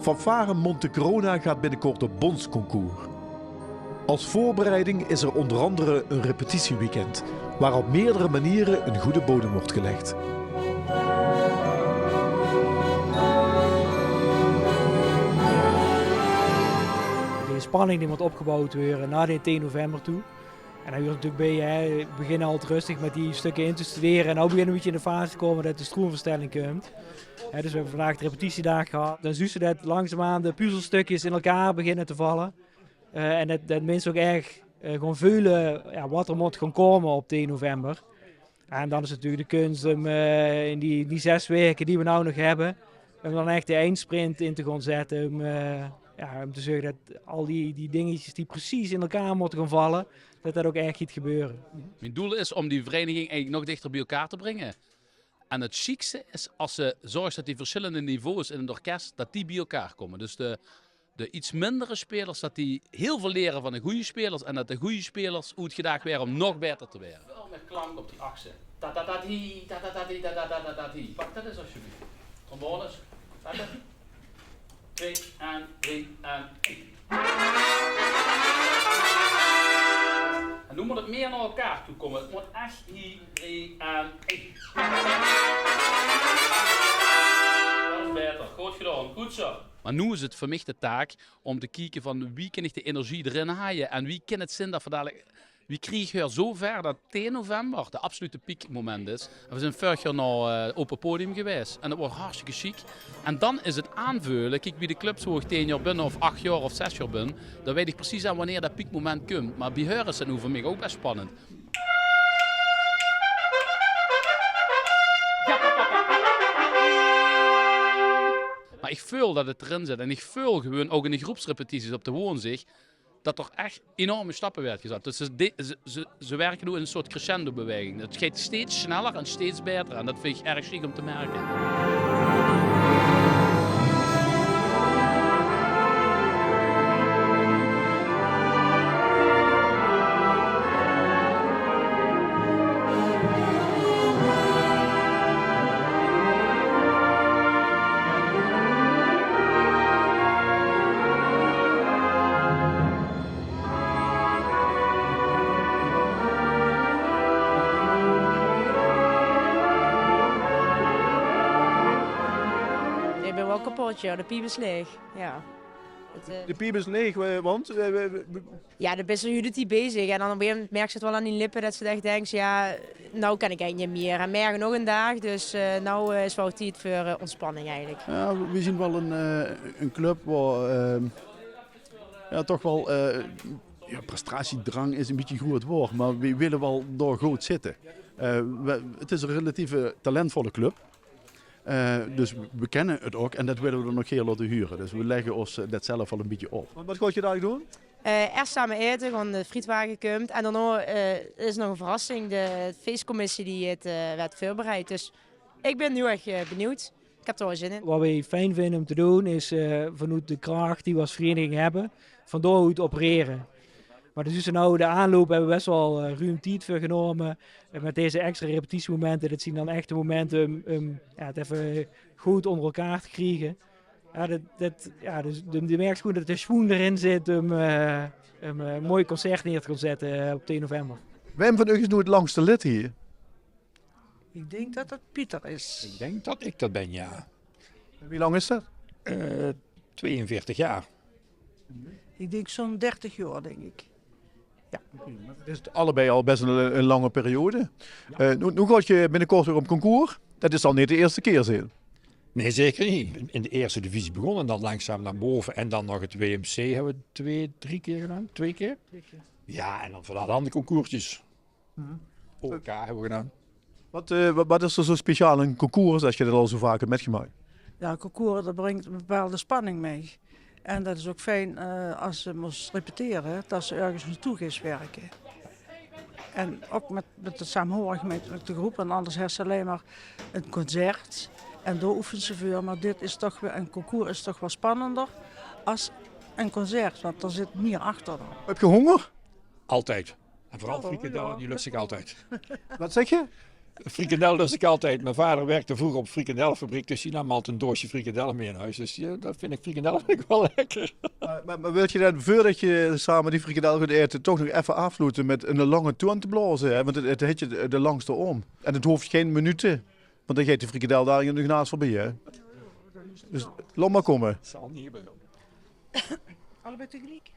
Fanfare Monte Corona gaat binnenkort op bondsconcours. Als voorbereiding is er onder andere een repetitieweekend, waar op meerdere manieren een goede bodem wordt gelegd. De spanning die wordt opgebouwd weer naar de 10 november toe. En dan wordt natuurlijk we beginnen altijd rustig met die stukken in te studeren. En nu beginnen we een beetje in de fase te komen dat de stroomverstelling komt. Dus we hebben vandaag de repetitiedag gehad. Dan zien ze dat langzaamaan de puzzelstukjes in elkaar beginnen te vallen. En dat mensen ook erg gewoon voelen wat er moet gaan komen op 10 november. En dan is het natuurlijk de kunst om in die 6 weken die we nou nog hebben, om dan echt de eindsprint in te gaan zetten. Om te zorgen dat al die dingetjes die precies in elkaar moeten gaan vallen, dat ook echt gaat gebeuren. Mijn doel is om die vereniging eigenlijk nog dichter bij elkaar te brengen. En het chicste is als ze zorgt dat die verschillende niveaus in het orkest, dat die bij elkaar komen. Dus de iets mindere spelers, dat die heel veel leren van de goede spelers. En dat de goede spelers hoe het gedaan weer om nog beter te werden. Wel met klank op die aksen. Ta-ta-ta-die, ta-ta-ta-die, ta-ta-ta-ta-die. Pak dat eens alsjeblieft. Trombones. 2 en 3 en 1. En nu moet het meer naar elkaar toe komen. Het moet echt hier 3 en 1. Dat is beter. Goed gedaan. Goed zo. Maar nu is het voor mij de taak om te kijken van wie kan ik de energie erin haaien en wie kan het zin dat we dadelijk... Wie kreeg hier zo ver dat 10 november de absolute piekmoment is. We zijn vorig jaar naar open podium geweest en dat wordt hartstikke chic. En dan is het aanvullen, kijk wie de club zo 10 jaar binnen of 8 jaar of 6 jaar ben, dan weet ik precies aan wanneer dat piekmoment komt. Maar bij haar is het nu voor mij ook best spannend. Maar ik voel dat het erin zit en ik voel gewoon ook in de groepsrepetities op de woonzig dat er echt enorme stappen werd gezet. Dus ze werken nu in een soort crescendo-beweging. Het gaat steeds sneller en steeds beter. En dat vind ik erg chic om te merken. De piep is leeg, ja. De piep is leeg, want? Ja, de beste Judith bezig. En dan op een gegeven moment merk je het wel aan die lippen dat ze echt denkt, ja, nou kan ik eigenlijk niet meer. En morgen nog een dag, dus nou is wel tijd voor ontspanning eigenlijk. Ja, we zien wel een club waar toch wel prestatiedrang is een beetje een groot woord, maar we willen wel door goed zitten. Het is een relatief talentvolle club. Dus we kennen het ook en dat willen we er nog heel laten huren. Dus we leggen ons dat zelf al een beetje op. Wat ga je daar doen? Eerst samen eten, gewoon de frietwagen komt. En daarna is nog een verrassing, de feestcommissie die het werd voorbereid. Dus ik ben heel erg benieuwd. Ik heb er wel zin in. Wat wij fijn vinden om te doen is vanuit de kracht die we als vereniging hebben, vandoor hoe het opereren. Maar dus nou de aanloop hebben we best wel ruim tijd voor genomen. Met deze extra repetitiemomenten. Dit zien dan echt de momenten om het even goed onder elkaar te krijgen. Dus je merkt goed dat de schoen erin zit om een mooi concert neer te gaan zetten op 10 november. Wim van u is nu het langste lid hier. Ik denk dat het Pieter is. Ik denk dat ik dat ben, ja. Wie lang is dat? 42 jaar. Ik denk zo'n 30 jaar, denk ik. Ja. Het is allebei al best een lange periode. Nu ga je binnenkort weer op concours. Dat is al niet de eerste keer, zeker? Nee, zeker niet. In de eerste divisie begonnen en dan langzaam naar boven. En dan nog het WMC hebben we 2 keer gedaan. 2 keer? Ja, en dan van alle andere concoursjes. OK hebben we gedaan. Wat is er zo speciaal in concours als je dat al zo vaak hebt metgemaakt? Ja, een concours dat brengt een bepaalde spanning mee. En dat is ook fijn als ze moest repeteren, dat ze ergens naartoe gaan werken. En ook met de samenhorigheid met de groep. En anders hebben ze alleen maar een concert. En daar oefenen ze voor. Maar dit is toch weer, een concours is toch wel spannender als een concert. Want er zit meer achter dan. Heb je honger? Altijd. En vooral frikandel, die lust ik altijd. Wat zeg je? Frikandel lust ik altijd. Mijn vader werkte vroeger op een frikandelfabriek, dus die nam altijd een doosje frikandellen mee in huis. Dus dat vind ik frikandellen wel lekker. Maar wil je dan, voordat je samen die frikandel gaat eten, toch nog even afsluiten met een lange toon te blazen? Hè? Want het heet je de langste om. En het hoeft geen minuten, want dan gaat de frikandel daar in de naast voorbij. Hè? Dus laat maar komen. Dat zal niet gebeuren. Allebei tegelijk.